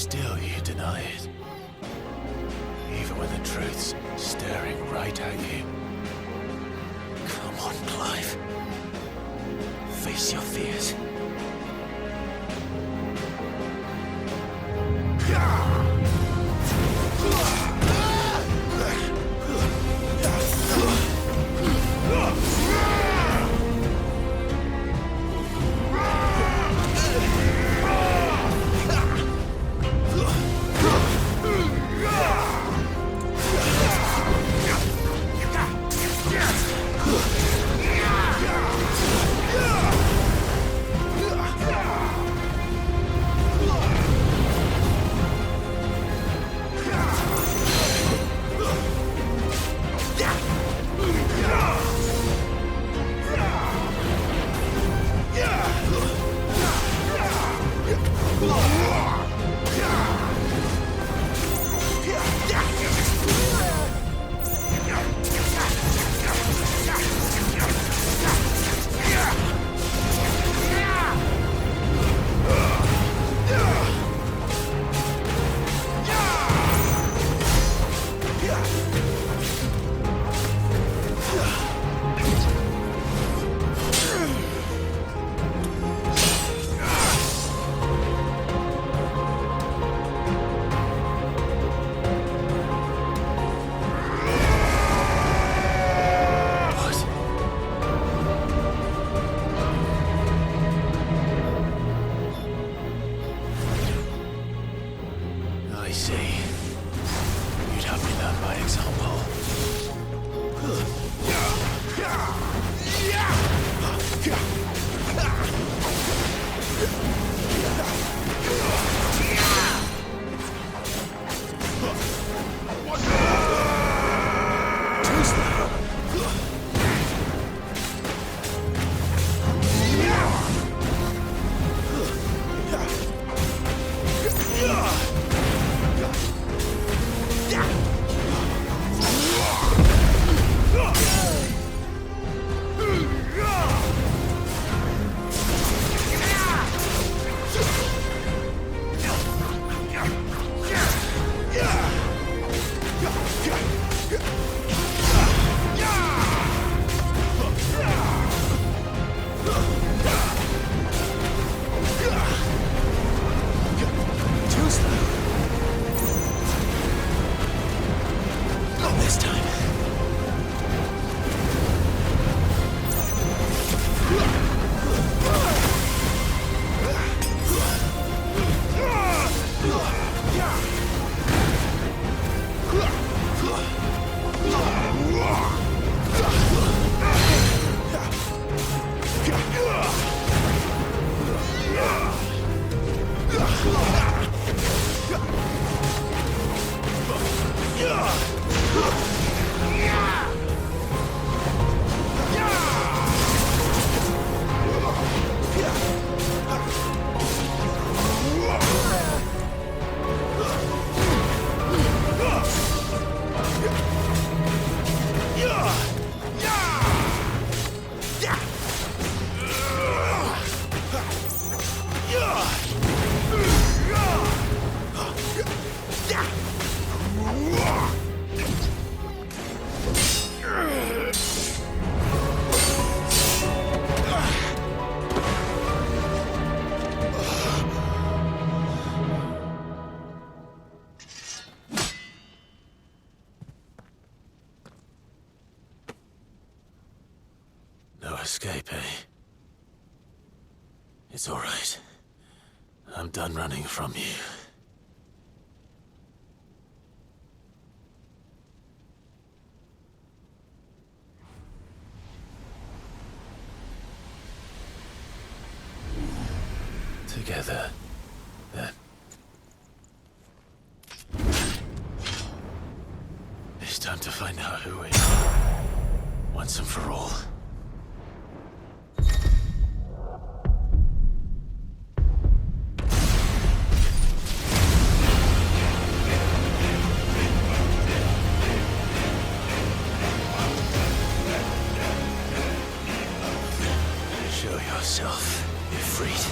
still you deny it. Even when the truth's staring right at you. Come on, Clive. Face your fears. I see. You'd have me learn by example. No escape, eh? It's all right. I'm done running from you. Together, then. It's time to find out who we are, once and for all. Show yourself. You're freed.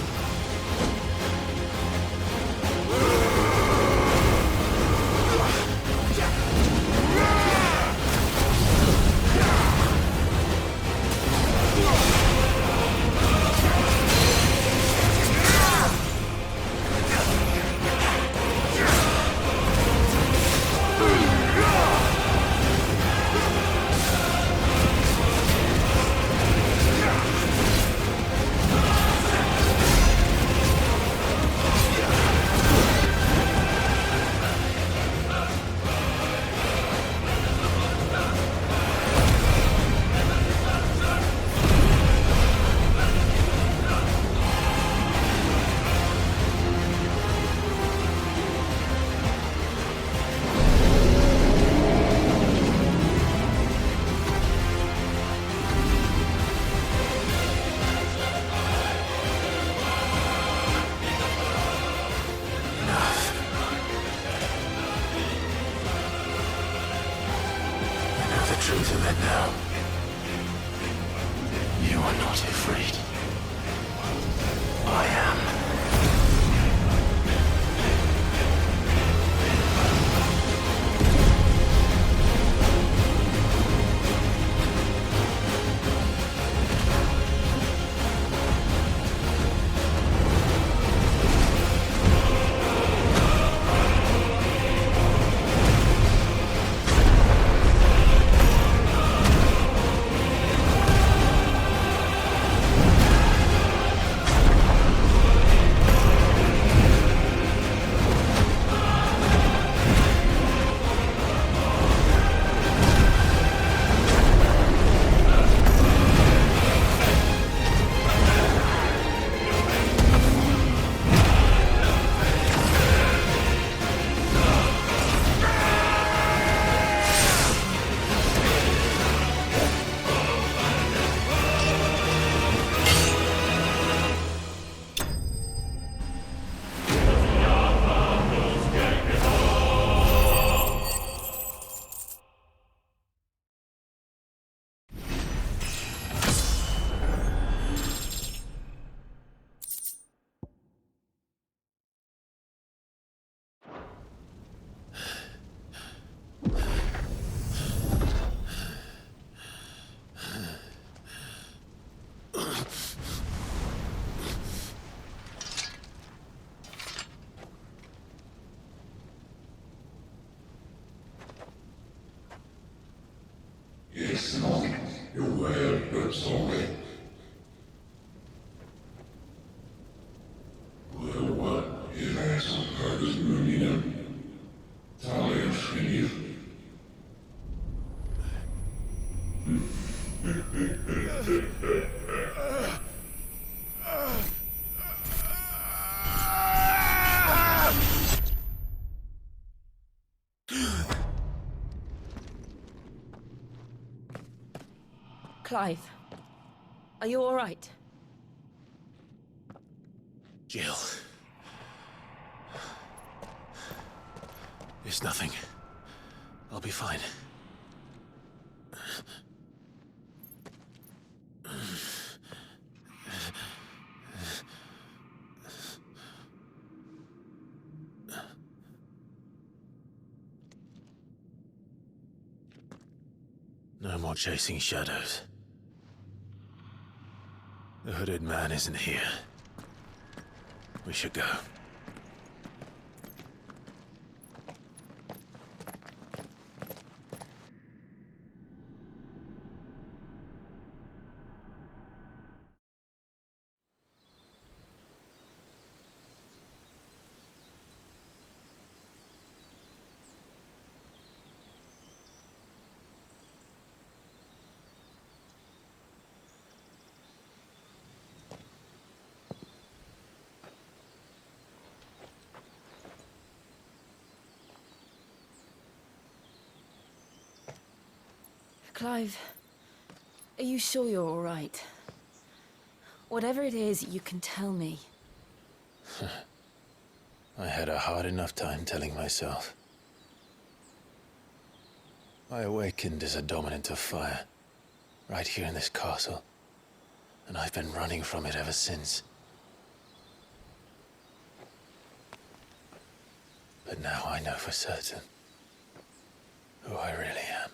freed. I am. It's not your way, but sorry. Well, il est son cœur de lumineux. T'allais finir. Clive, are you all right? Jill. It's nothing. I'll be fine. No more chasing shadows. The hooded man isn't here. We should go. Clive, are you sure you're all right? Whatever it is, you can tell me. I had a hard enough time telling myself. I awakened as a dominant of fire, right here in this castle, and I've been running from it ever since. But now I know for certain who I really am.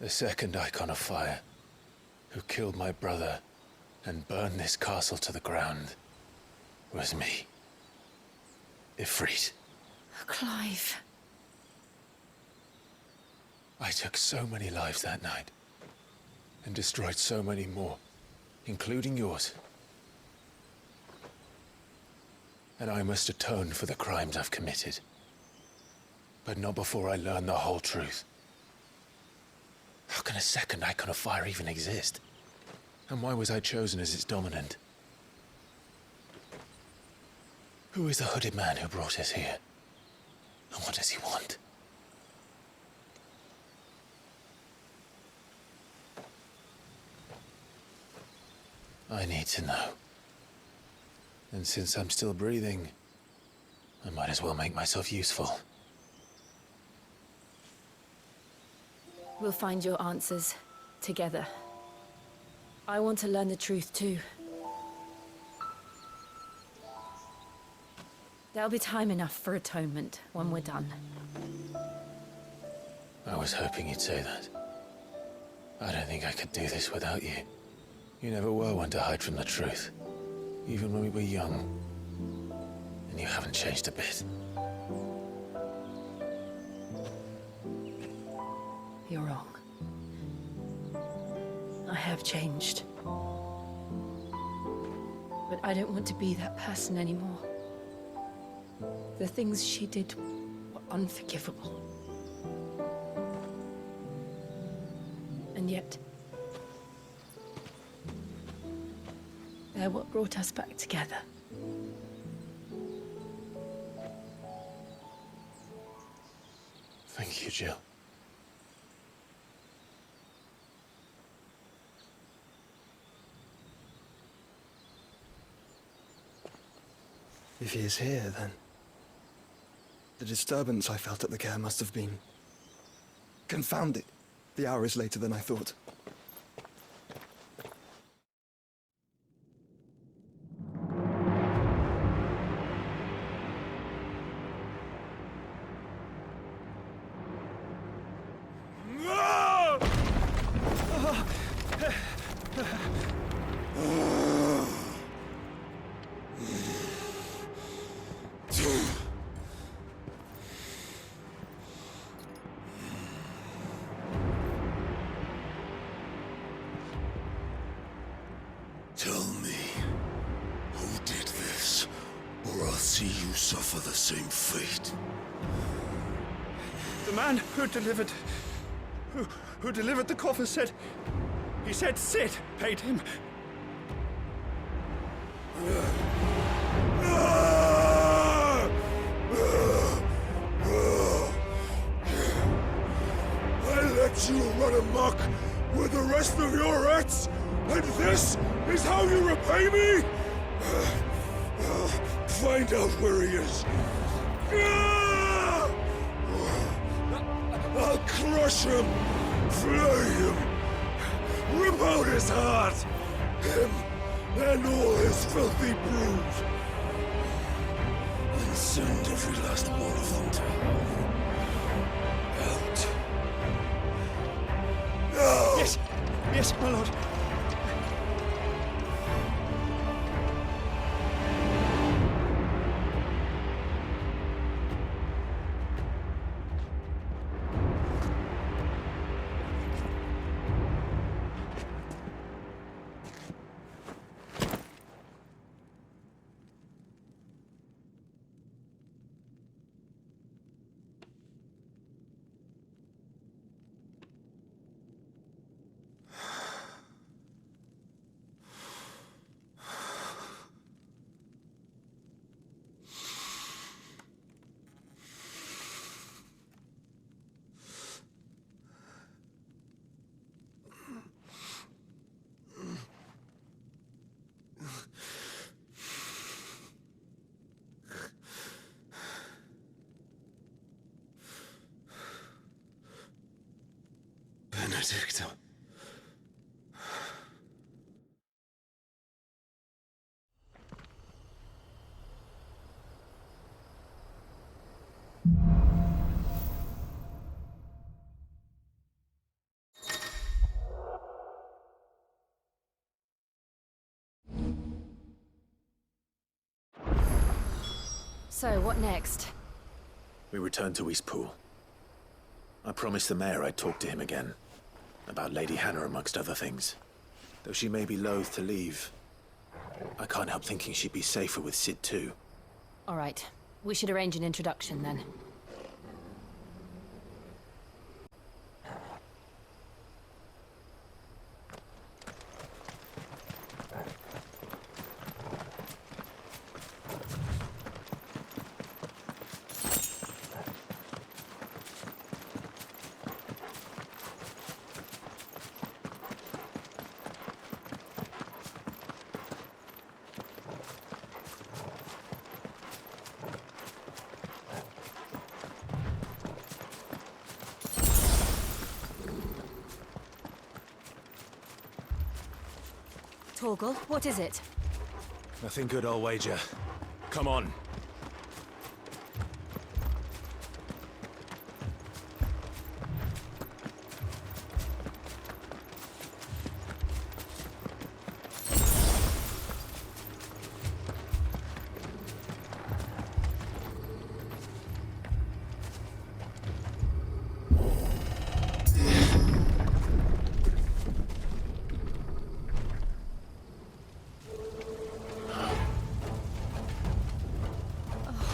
The second icon of fire, who killed my brother and burned this castle to the ground, was me. Ifrit. Clive. I took so many lives that night, and destroyed so many more, including yours. And I must atone for the crimes I've committed. But not before I learn the whole truth. How can a second icon of fire even exist? And why was I chosen as its dominant? Who is the hooded man who brought us here? And what does he want? I need to know. And since I'm still breathing, I might as well make myself useful. We'll find your answers together. I want to learn the truth too. There'll be time enough for atonement when we're done. I was hoping you'd say that. I don't think I could do this without you. You never were one to hide from the truth, even when we were young. And you haven't changed a bit. You're wrong. I have changed. But I don't want to be that person anymore. The things she did were unforgivable. And yet, they're what brought us back together. Thank you, Jill. If he is here, then the disturbance I felt at the care must have been confounded. The hour is later than I thought. Tell me, who did this, or I'll see you suffer the same fate. The man who delivered the coffer said... He said Sid paid him. I let you run amok with the rest of your rats, and this is how you repay me? Find out where he is. I'll crush him, flay him, rip out his heart, him and all his filthy brood, and send every last one of them to hell. Out. Now! Yes, yes, my lord. Benedicta. So, what next? We returned to Eastpool. I promised the mayor I'd talk to him again. About Lady Hannah, amongst other things. Though she may be loath to leave, I can't help thinking she'd be safer with Sid too. All right. We should arrange an introduction then. Torgal, what is it? Nothing good, I'll wager. Come on.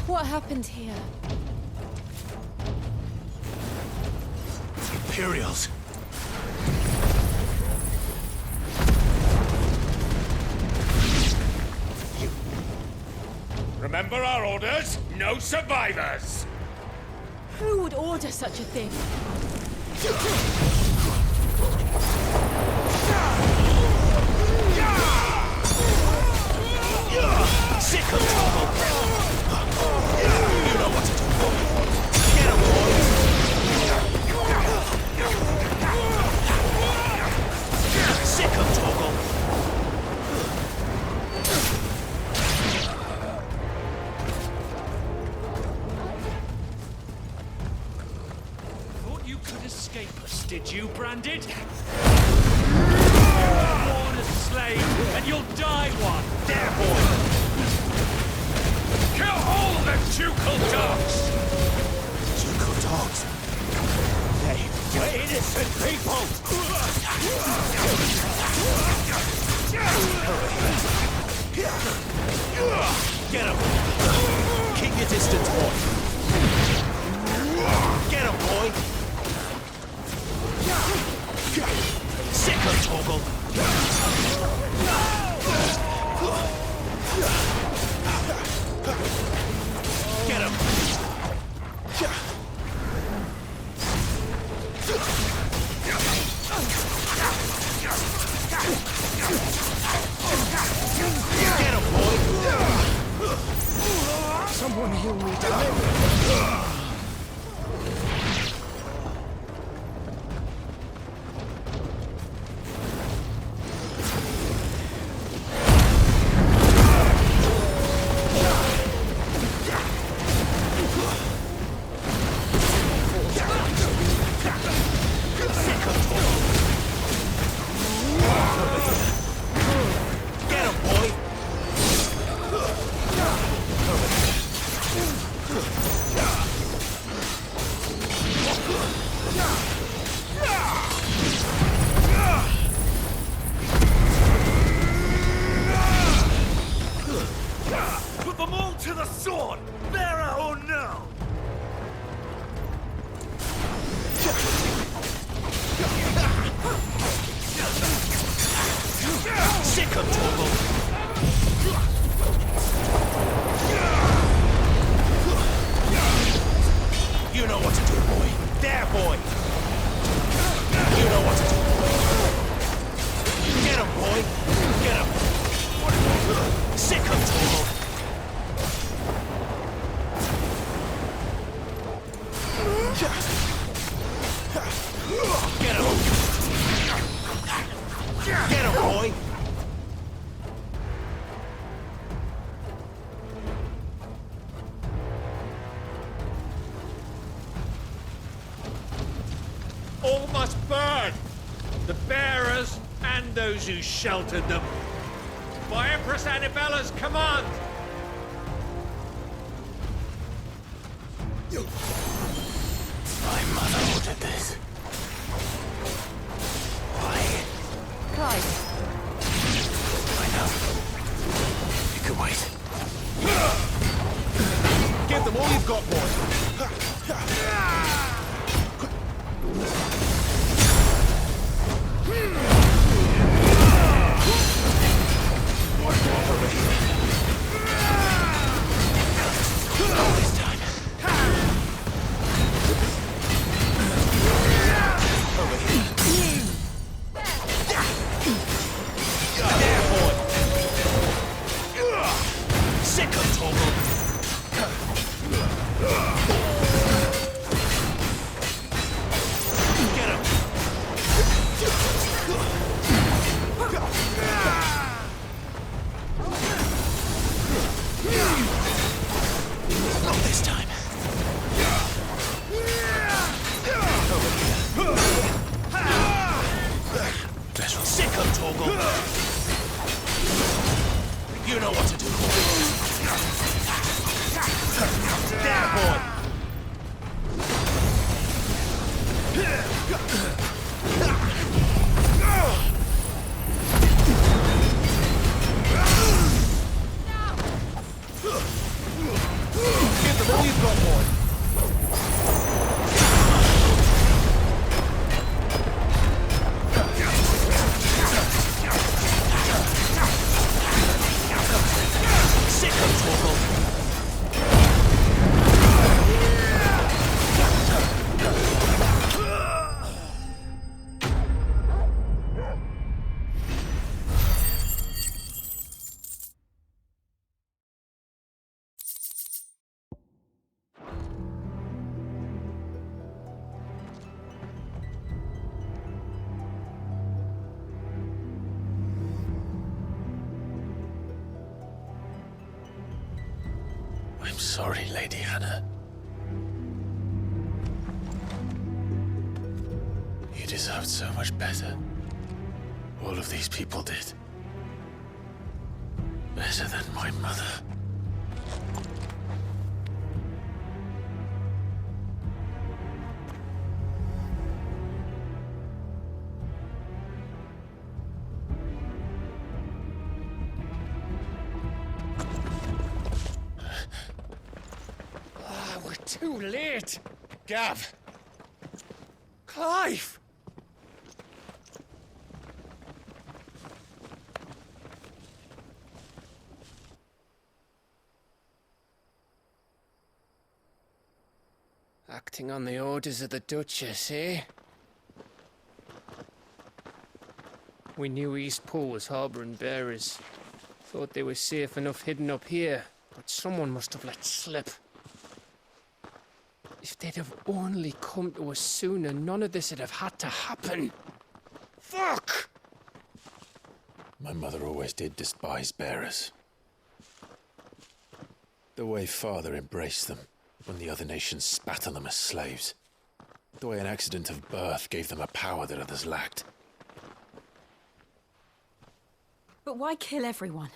What happened here? Imperials. Remember our orders? No survivors! Who would order such a thing? Sick of trouble! You know what to do. Get him, boys! Sick of Torgal! Thought you could escape us, did you, Branded? Born a slave, and you'll die one! There, boy! Kill all the ducal dogs! Ducal dogs? They're innocent people! Get him! Keep your distance, boy! Get him, boy! Sick of Torgal! Get him! Get him, boy! Someone heal me, darling. Get him, boy! Put them all to the sword! Bearer or no! Sick of Torgal! You know what to do, boy. There, boy. You know what to do. Get him, boy. Get him. Sick of Torgal. Get him. Get him, boy. All must burn! The bearers and those who sheltered them. By Empress Annabella's command! My mother ordered this. Why? Clive, I know. You can wait. Give them all you've got, boy. All this time. Torgal. You know what to do. There, boy! Give them all you've got, boy. Sick of Torgal. I'm sorry, Lady Hannah. You deserved so much better. All of these people did. Better than my mother. Too late! Gav! Clive! Acting on the orders of the Duchess, eh? We knew Eastpool was harbouring bearers. Thought they were safe enough hidden up here, but someone must have let slip. If they'd have only come to us sooner, none of this would have had to happen. Fuck! My mother always did despise bearers. The way Father embraced them when the other nations spat on them as slaves. The way an accident of birth gave them a power that others lacked. But why kill everyone?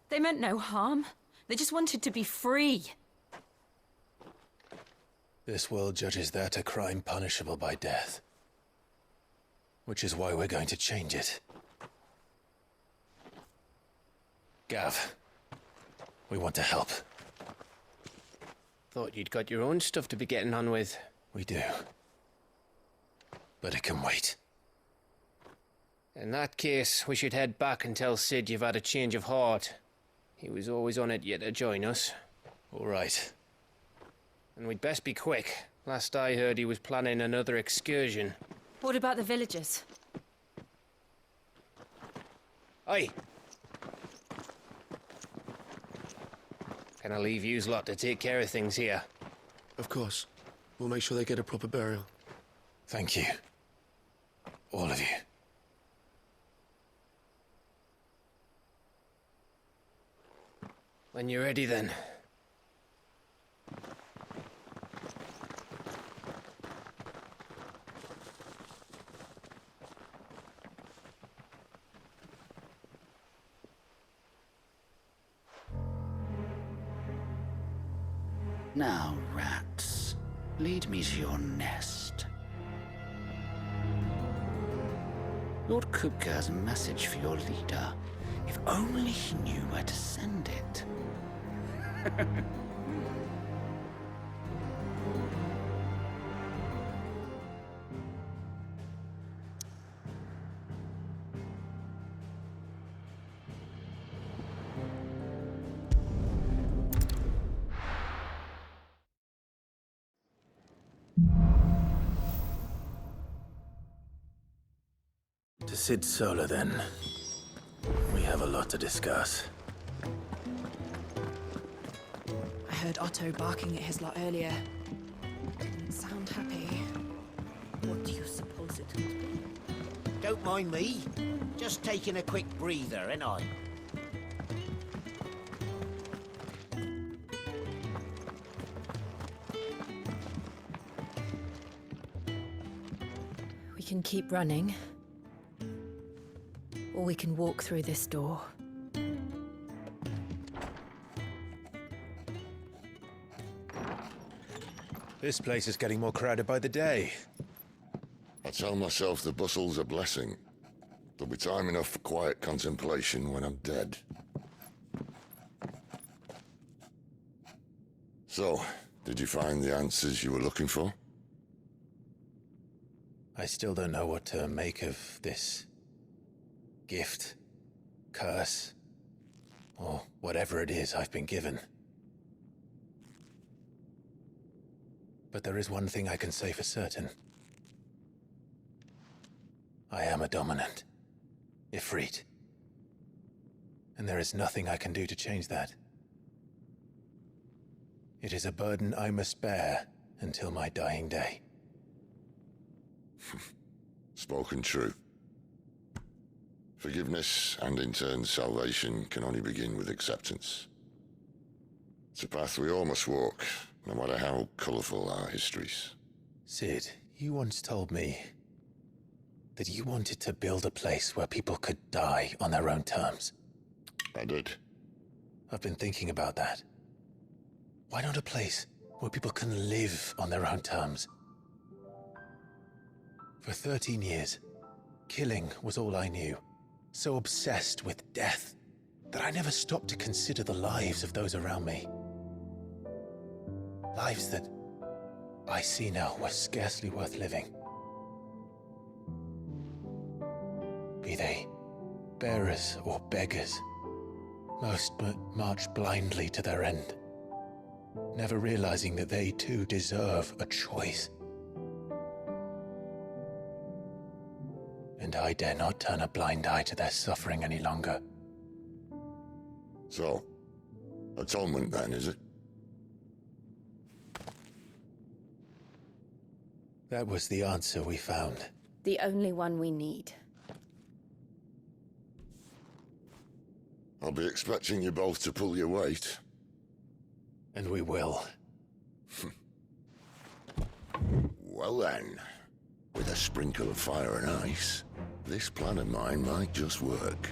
They meant no harm. They just wanted to be free. This world judges that a crime punishable by death. Which is why we're going to change it. Gav, we want to help. Thought you'd got your own stuff to be getting on with. We do. But it can wait. In that case, we should head back and tell Sid you've had a change of heart. He was always on it yet to join us. All right. And we'd best be quick. Last I heard, he was planning another excursion. What about the villagers? Aye. Can I leave yous lot to take care of things here? Of course. We'll make sure they get a proper burial. Thank you. All of you. When you're ready, then. Now, rats, lead me to your nest. Lord Kupka has a message for your leader. If only he knew where to send it. To Sid Solar, then. We have a lot to discuss. I heard Otto barking at his lot earlier. Didn't sound happy. What do you suppose it could be? Don't mind me. Just taking a quick breather, ain't I? We can keep running. or we can walk through this door. This place is getting more crowded by the day. I tell myself the bustle's a blessing. There'll be time enough for quiet contemplation when I'm dead. So, did you find the answers you were looking for? I still don't know what to make of this gift, curse, or whatever it is I've been given. But there is one thing I can say for certain. I am a dominant, Ifrit. And there is nothing I can do to change that. It is a burden I must bear until my dying day. Spoken true. Forgiveness, and in turn salvation, can only begin with acceptance. It's a path we all must walk, no matter how colourful our histories. Sid, you once told me that you wanted to build a place where people could die on their own terms. I did. I've been thinking about that. Why not a place where people can live on their own terms? For 13 years, killing was all I knew. So obsessed with death that I never stopped to consider the lives of those around me. Lives that I see now were scarcely worth living. Be they bearers or beggars, most march blindly to their end, never realizing that they too deserve a choice. And I dare not turn a blind eye to their suffering any longer. So, atonement then, is it? That was the answer we found. The only one we need. I'll be expecting you both to pull your weight. And we will. Well then, with a sprinkle of fire and ice, this plan of mine might just work.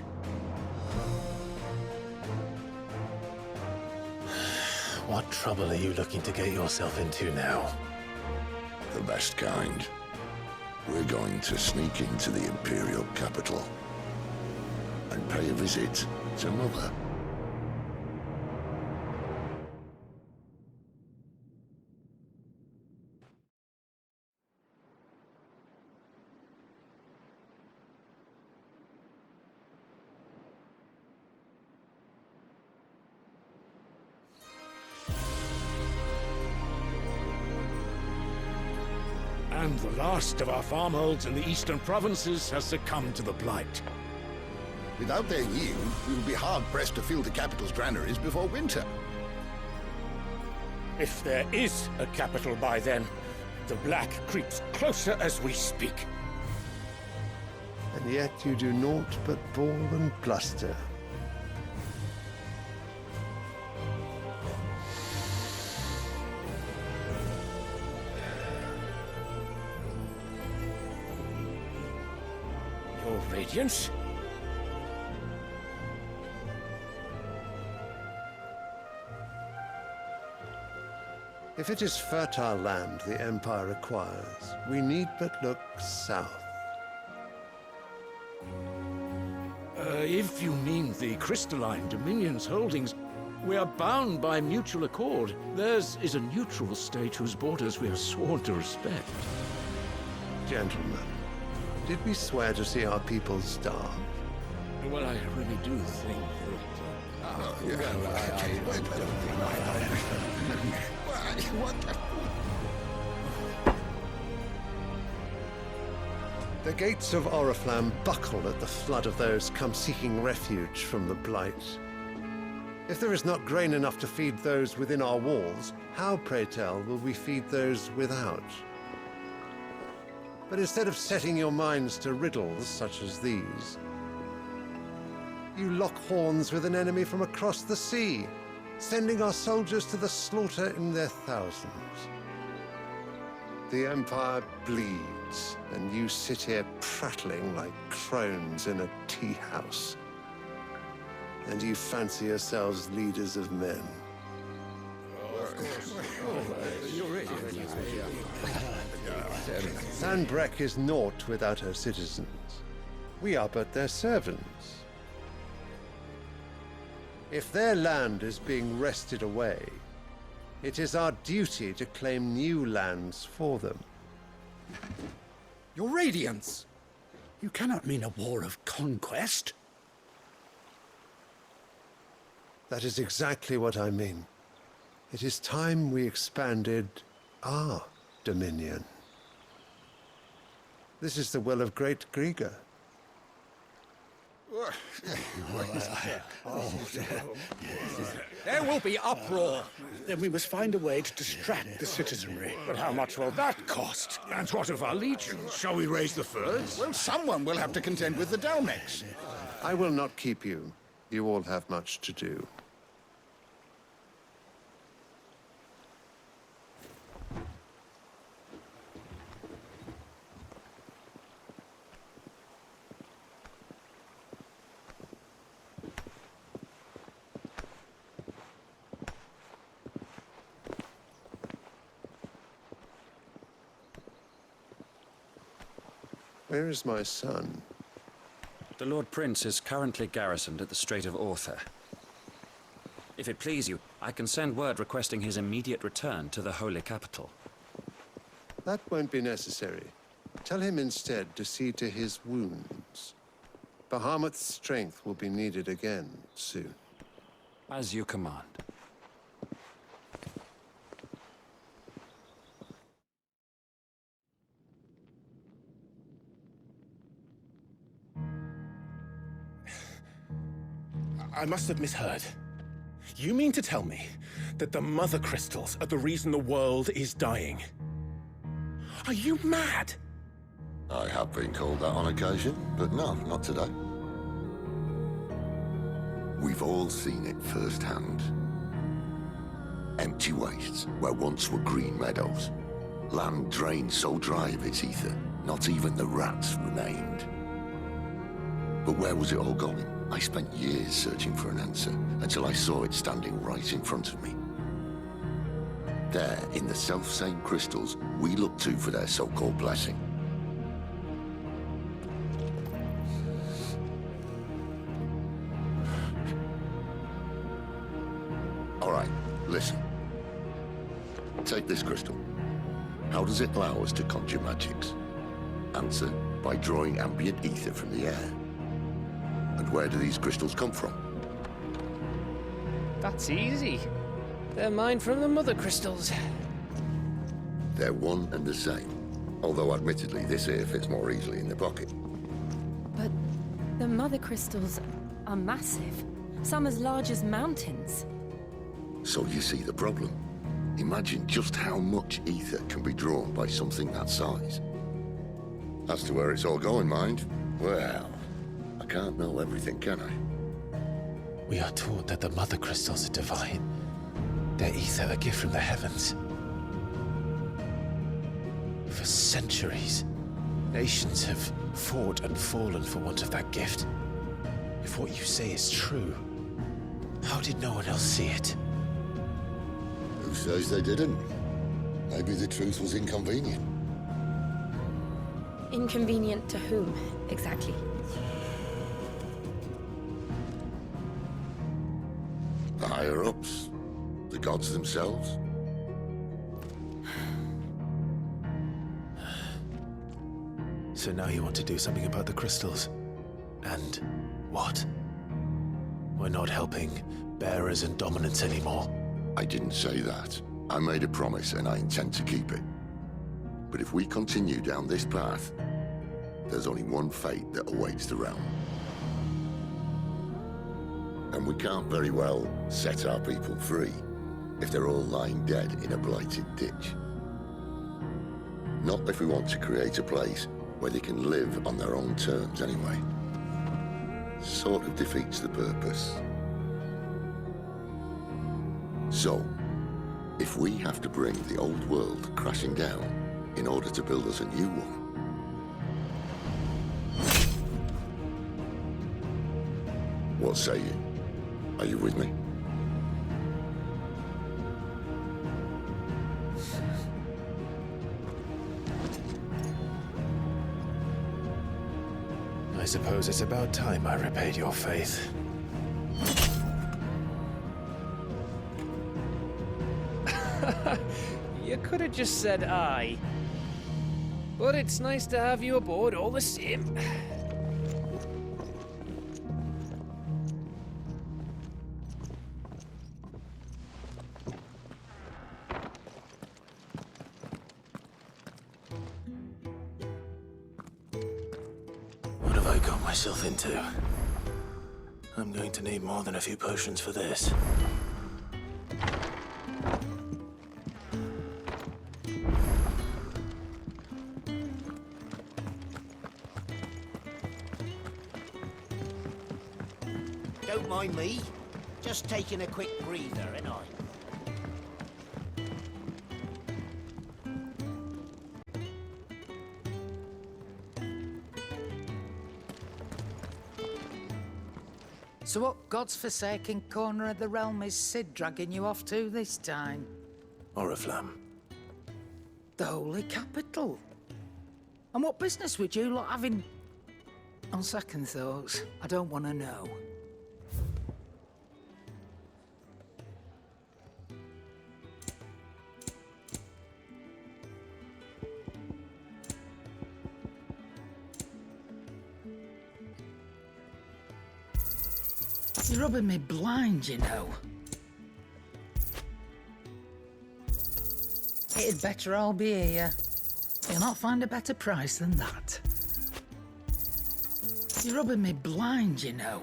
What trouble are you looking to get yourself into now? The best kind. We're going to sneak into the Imperial capital and pay a visit to Mother. And the last of our farmholds in the eastern provinces has succumbed to the blight. Without their yield, we will be hard-pressed to fill the capital's granaries before winter. If there is a capital by then, the black creeps closer as we speak. And yet you do naught but bawl and bluster. Your Radiance? If it is fertile land the Empire acquires, we need but look south. If you mean the crystalline Dominion's holdings, we are bound by mutual accord. Theirs is a neutral state whose borders we are sworn to respect. Gentlemen, did we swear to see our people starve? Well, I really do think that... I don't think The gates of Oriflamme buckle at the flood of those come seeking refuge from the blight. If there is not grain enough to feed those within our walls, how, pray tell, will we feed those without? But instead of setting your minds to riddles such as these, you lock horns with an enemy from across the sea, sending our soldiers to the slaughter in their thousands. The Empire bleeds, and you sit here prattling like crones in a tea house. And you fancy yourselves leaders of men. Sandbreck is naught without her citizens. We are but their servants. If their land is being wrested away, it is our duty to claim new lands for them. Your Radiance! You cannot mean a war of conquest. That is exactly what I mean. It is time we expanded our dominion. This is the will of great Grieger. There will be uproar. Then we must find a way to distract the citizenry. But how much will that cost? And what of our legions? Shall we raise the furs? Well, someone will have to contend with the Dalmex. I will not keep you. You all have much to do. Where is my son? The Lord Prince is currently garrisoned at the Strait of Author. If it please you, I can send word requesting his immediate return to the Holy Capital. That won't be necessary. Tell him instead to see to his wounds. Bahamut's strength will be needed again soon. As you command. I must have misheard. You mean to tell me that the Mother Crystals are the reason the world is dying? Are you mad? I have been called that on occasion, but no, not today. We've all seen it firsthand. Empty wastes where once were green meadows. Land drained so dry of its ether, not even the rats remained. But where was it all going? I spent years searching for an answer, until I saw it standing right in front of me. There, in the self-same crystals we look to for their so-called blessing. All right, listen. Take this crystal. How does it allow us to conjure magics? Answer, by drawing ambient ether from the air. And where do these crystals come from? That's easy. They're mined from the Mother Crystals. They're one and the same. Although admittedly, this here fits more easily in the pocket. But the Mother Crystals are massive. Some as large as mountains. So you see the problem. Imagine just how much ether can be drawn by something that size. As to where it's all going, mind, well, I can't know everything, can I? We are taught that the Mother Crystals are divine. Their ether a gift from the heavens. For centuries, nations have fought and fallen for want of that gift. If what you say is true, how did no one else see it? Who says they didn't? Maybe the truth was inconvenient. Inconvenient to whom, exactly? The higher-ups? The gods themselves? So now you want to do something about the crystals. And what? We're not helping bearers and dominants anymore. I didn't say that. I made a promise and I intend to keep it. But if we continue down this path, there's only one fate that awaits the realm. And we can't very well set our people free if they're all lying dead in a blighted ditch. Not if we want to create a place where they can live on their own terms anyway. Sort of defeats the purpose. So, if we have to bring the old world crashing down in order to build us a new one. What say you? Are you with me? I suppose it's about time I repaid your faith. You could have just said aye. But it's nice to have you aboard all the same. What have I got myself into? I'm going to need more than a few potions for this. Don't mind me. Just taking a quick breather, ain't I? So what God's forsaken corner of the realm is Sid dragging you off to this time? Oriflamme. The Holy Capital. And what business would you lot having? On second thoughts, I don't want to know. You're rubbing me blind, you know. It'd better all be here. You'll not find a better price than that. You're rubbing me blind, you know.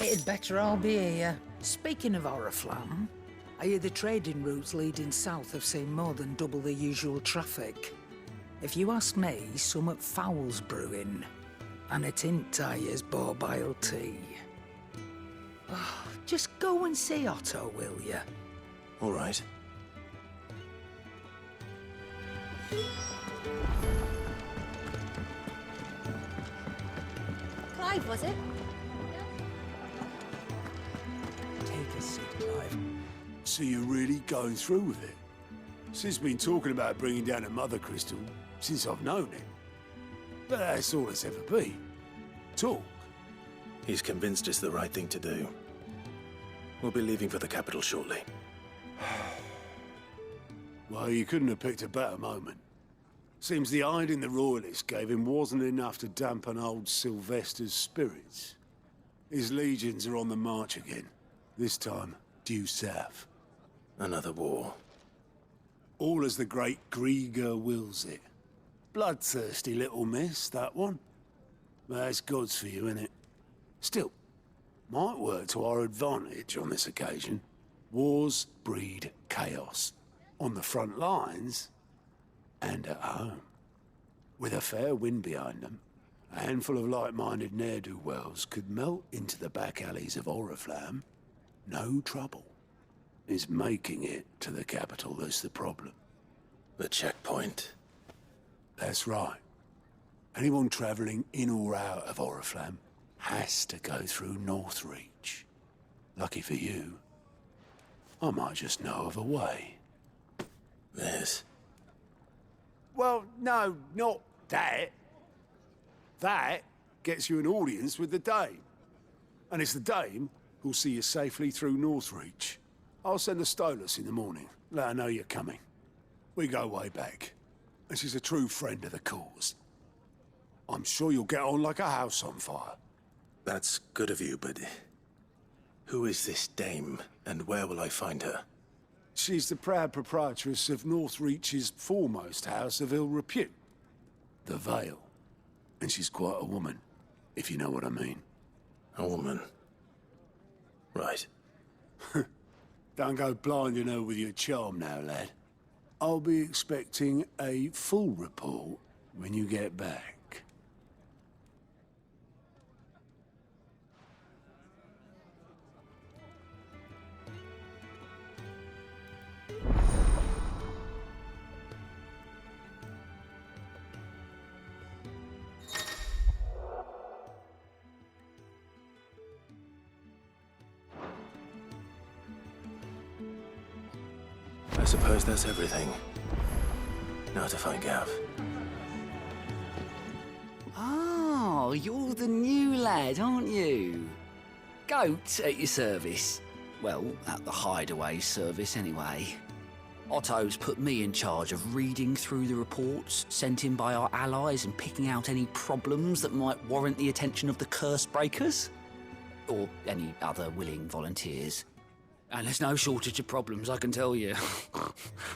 It'd better all be here. Speaking of Oriflamme, I hear the trading routes leading south have seen more than double the usual traffic. If you ask me, somewhat foul's brewing. And it ain't Tyre's borbile tea. Oh, just go and see Otto, will you? All right. Clive, was it? Take a seat, Clive. So you're really going through with it? Sid's been talking about bringing down a mother crystal since I've known him. But that's all it's ever been. Talk. He's convinced it's the right thing to do. We'll be leaving for the capital shortly. Well, you couldn't have picked a better moment. Seems the hiding the Royalists gave him wasn't enough to dampen old Sylvester's spirits. His legions are on the march again. This time, due south. Another war. All as the great Grieger wills it. Bloodthirsty little miss, that one. That's God's for you, innit? Still, might work to our advantage on this occasion. Wars breed chaos. On the front lines, and at home. With a fair wind behind them, a handful of like-minded ne'er-do-wells could melt into the back alleys of Oriflamme. No trouble. It's making it to the capital that's the problem. The checkpoint. That's right. Anyone travelling in or out of Oriflamme has to go through Northreach. Lucky for you, I might just know of a way. This? Well, no, not that. That gets you an audience with the Dame. And it's the Dame who'll see you safely through Northreach. I'll send a Stolas in the morning, let her know you're coming. We go way back, and she's a true friend of the cause. I'm sure you'll get on like a house on fire. That's good of you, but who is this Dame, and where will I find her? She's the proud proprietress of Northreach's foremost house of ill repute, the Vale. And she's quite a woman, if you know what I mean. A woman? Right. Don't go blinding her with your charm now, lad. I'll be expecting a full report when you get back. I suppose that's everything. Now to find Gav. Oh, you're the new lad, aren't you? Goat at your service. Well, at the hideaway service anyway. Otto's put me in charge of reading through the reports sent in by our allies and picking out any problems that might warrant the attention of the curse breakers. Or any other willing volunteers. And there's no shortage of problems, I can tell you.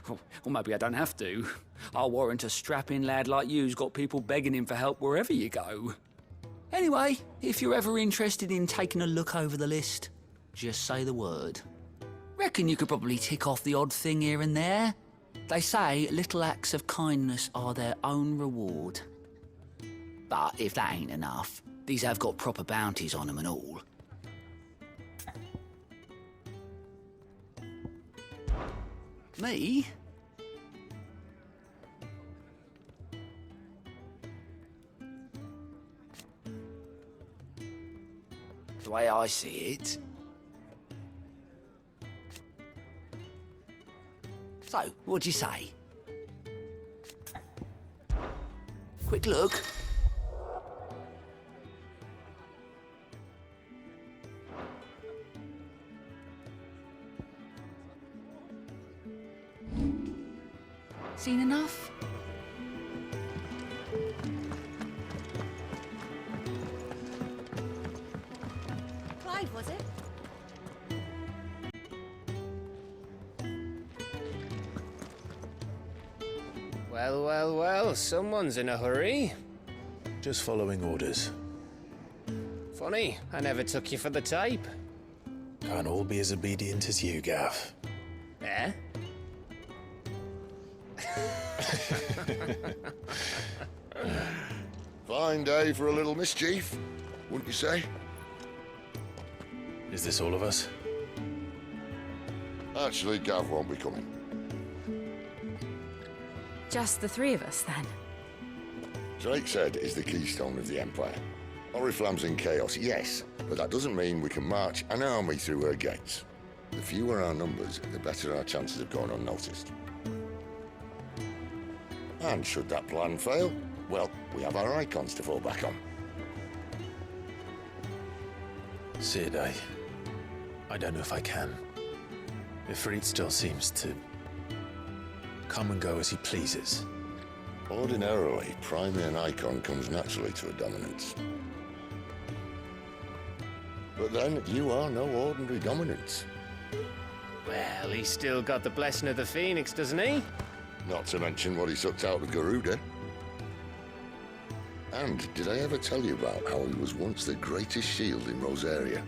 Or maybe I don't have to. I'll warrant a strapping lad like you's got people begging him for help wherever you go. Anyway, if you're ever interested in taking a look over the list, just say the word. Reckon you could probably tick off the odd thing here and there. They say little acts of kindness are their own reward. But if that ain't enough, these have got proper bounties on them and all. Me? The way I see it. So, what'd you say? Quick look. Seen enough? Clive, was it? Well, well, well, someone's in a hurry. Just following orders. Funny, I never took you for the type. Can't all be as obedient as you, Gav. Eh? Fine day for a little mischief, wouldn't you say? Is this all of us? Actually, Gav won't be coming. Just the three of us, then? Drakeshead is the keystone of the Empire. Oriflamme's in chaos, yes, but that doesn't mean we can march an army through her gates. The fewer our numbers, the better our chances of going unnoticed. And should that plan fail, well, we have our icons to fall back on. Sid, I don't know if I can. Ifrit still seems to come and go as he pleases. Ordinarily, priming an icon comes naturally to a dominance. But then, you are no ordinary dominance. Well, he's still got the blessing of the Phoenix, doesn't he? Not to mention what he sucked out of Garuda. And did I ever tell you about how he was once the greatest shield in Rosaria?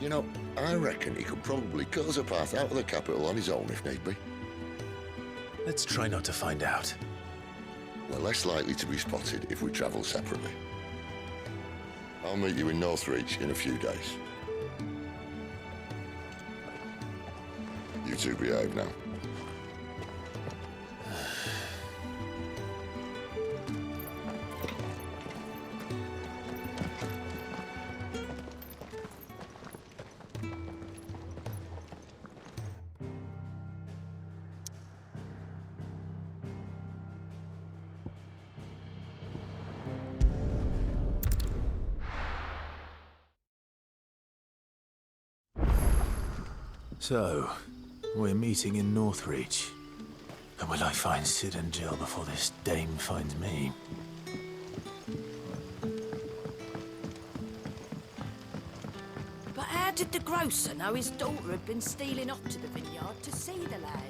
You know, I reckon he could probably cut us a path out of the capital on his own if need be. Let's try not to find out. We're less likely to be spotted if we travel separately. I'll meet you in Northreach in a few days. You two behave now. So, we're meeting in Northreach. And will I find Sid and Jill before this dame finds me? But how did the grocer know his daughter had been stealing off to the vineyard to see the lad?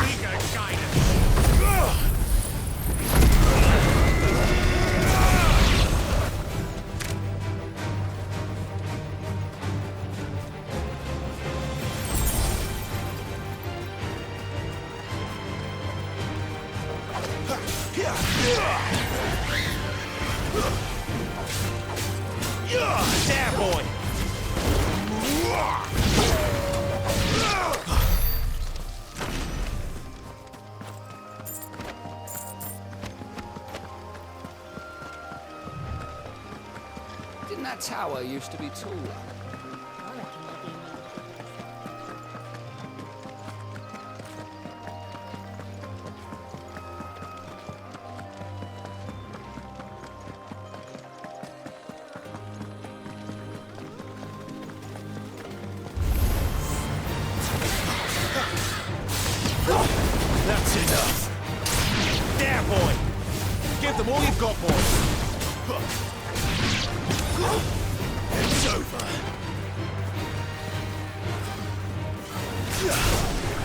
Weaker guidance. There, boy! Didn't that tower used to be taller? That's enough. There, boy! Give them all you've got, boy! It's over.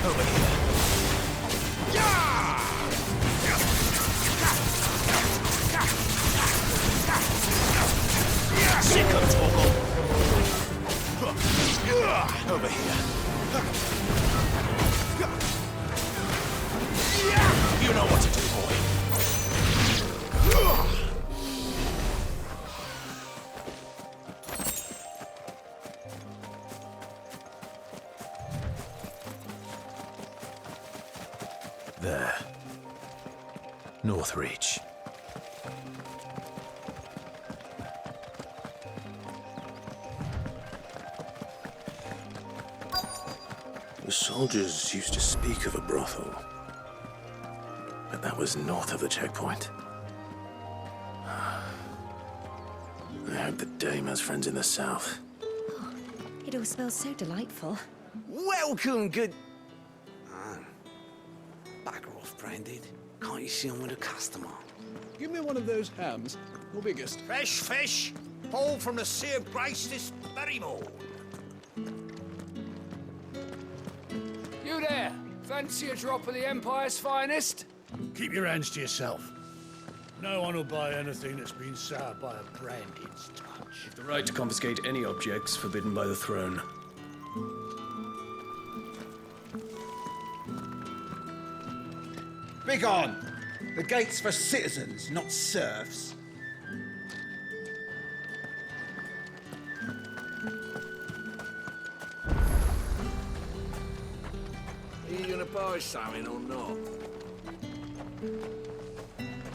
Over here. Sick of Torgal. Over here. You know what to do, boy. There. Northreach. The soldiers used to speak of a brothel. But that was north of the checkpoint. I hope the dame has friends in the south. It all smells so delightful. Welcome, good... Bagger off, Branded. Can't you see I'm with a customer? Give me one of those hams, your biggest. Fresh fish, hauled from the Sea of Grace this very morning. You there! Fancy a drop of the Empire's finest? Keep your hands to yourself. No one will buy anything that's been soured by a Branded's touch. The right to confiscate any objects forbidden by the throne. Begone! The gate's for citizens, not serfs. Are you gonna buy something or not?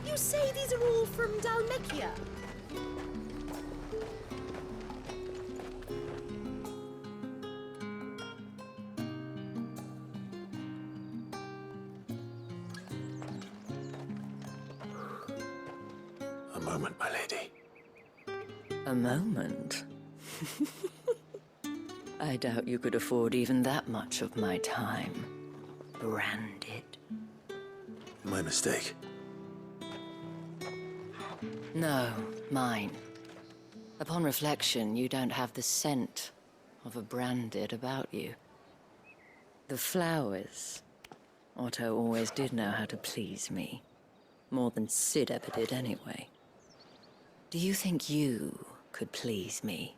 You say these are all from Dalmekia? A moment, my lady. A moment? I doubt you could afford even that much of my time. Branded. My mistake. No, mine. Upon reflection, you don't have the scent of a Branded about you. The flowers. Otto always did know how to please me. More than Sid ever did anyway. Do you think you could please me,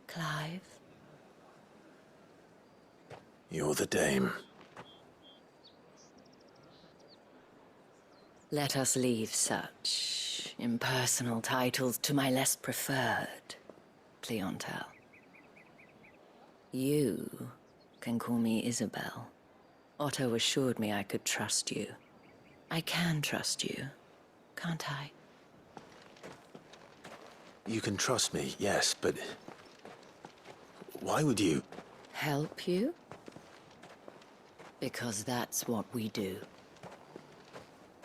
Clive? You're the dame. Let us leave such impersonal titles to my less preferred clientele. You can call me Isabel. Otto assured me I could trust you. I can trust you, can't I? You can trust me, yes, but... why would you? Help you? Because that's what we do.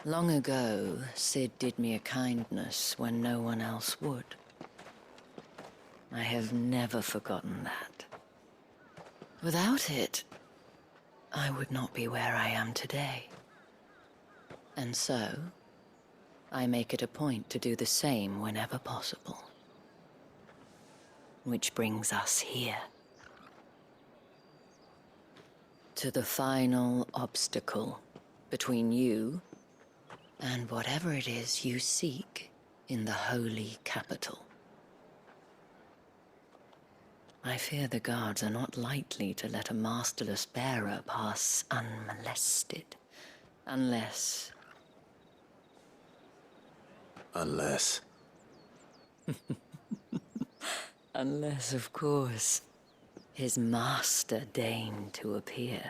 Long ago, Sid did me a kindness when no one else would. I have never forgotten that. Without it, I would not be where I am today. And so, I make it a point to do the same whenever possible. Which brings us here. to the final obstacle between you and whatever it is you seek in the holy capital. I fear the guards are not likely to let a masterless bearer pass unmolested. Unless... Unless... Unless, of course, his master deigned to appear.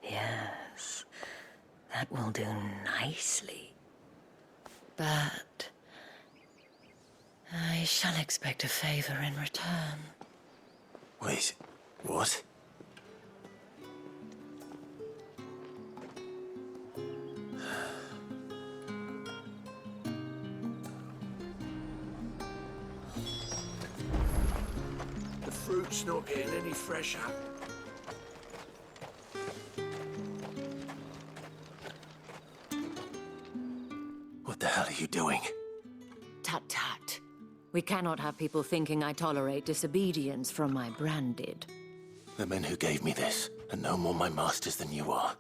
Yes, that will do nicely. But... I shall expect a favor in return. Wait, what? The fruit's not getting any fresher. What the hell are you doing? Tut tut. We cannot have people thinking I tolerate disobedience from my branded. The men who gave me this are no more my masters than you are.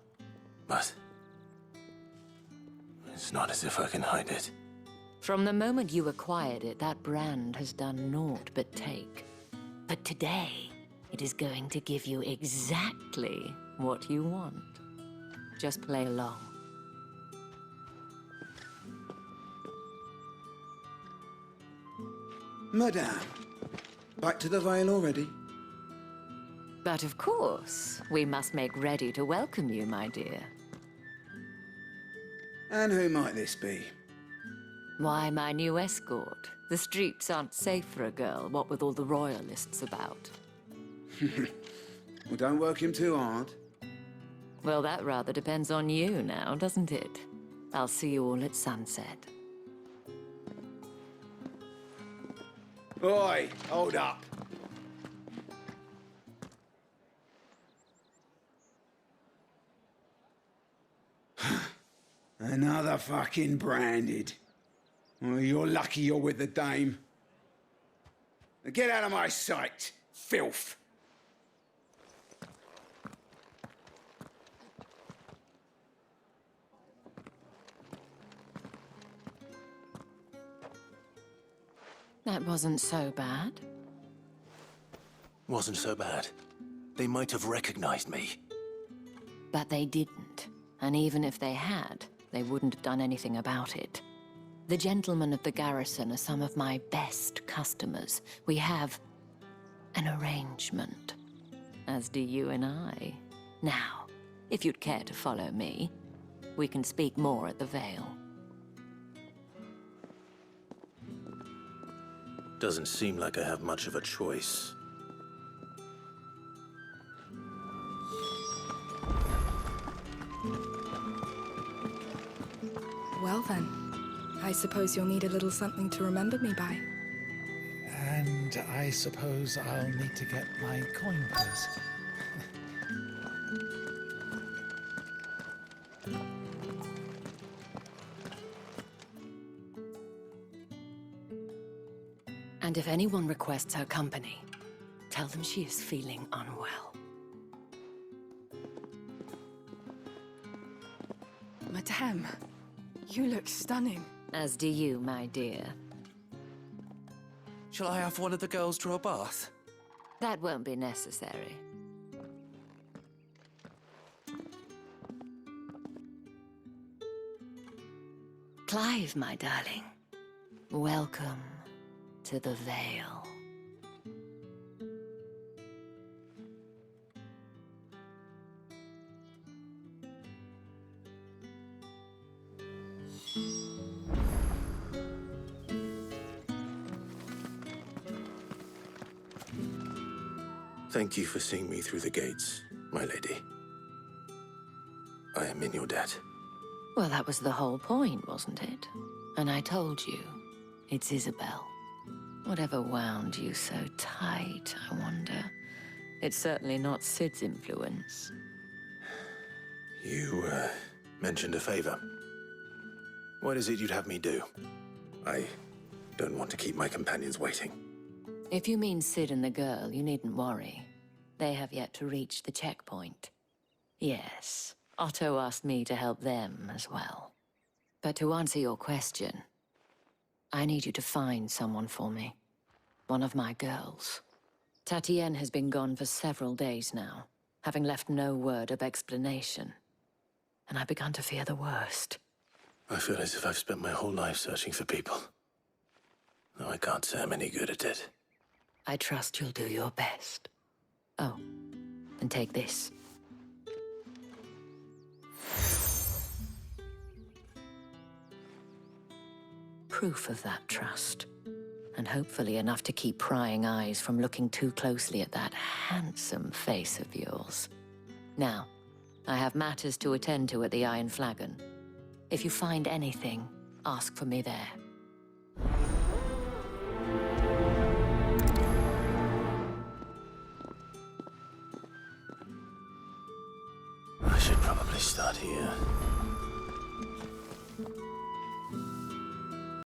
But... it's not as if I can hide it. From the moment you acquired it, that brand has done naught but take. But today, it is going to give you exactly what you want. Just play along. Madame, back to the Vale already? But of course, we must make ready to welcome you, my dear. And who might this be? Why, my new escort. The streets aren't safe for a girl, what with all the royalists about. Well, don't work him too hard. Well, that rather depends on you now, doesn't it? I'll see you all at sunset. Oi, hold up. Another fucking branded. Well, you're lucky you're with the dame. Now get out of my sight, filth. That wasn't so bad. Wasn't so bad. They might have recognized me. But they didn't. And even if they had, they wouldn't have done anything about it. The gentlemen of the garrison are some of my best customers. We have an arrangement, as do you and I. Now, if you'd care to follow me, we can speak more at the Vale. Doesn't seem like I have much of a choice. Well then, I suppose you'll need a little something to remember me by. And I suppose I'll need to get my coin purse. And if anyone requests her company, tell them she is feeling unwell. Madame, you look stunning. As do you, my dear. Shall I have one of the girls draw a bath? That won't be necessary. Clive, my darling. Welcome to the Vale. Thank you for seeing me through the gates, my lady. I am in your debt. Well, that was the whole point, wasn't it? And I told you, it's Isabel. Whatever wound you so tight, I wonder. It's certainly not Sid's influence. You, mentioned a favor. What is it you'd have me do? I don't want to keep my companions waiting. If you mean Sid and the girl, you needn't worry. They have yet to reach the checkpoint. Yes, Otto asked me to help them as well. But to answer your question, I need you to find someone for me. One of my girls. Tatienne has been gone for several days now, having left no word of explanation. And I've begun to fear the worst. I feel as if I've spent my whole life searching for people. Though I can't say I'm any good at it. I trust you'll do your best. Oh, and take this. Proof of that trust. And hopefully enough to keep prying eyes from looking too closely at that handsome face of yours. Now, I have matters to attend to at the Iron Flagon. If you find anything, ask for me there. I should probably start here.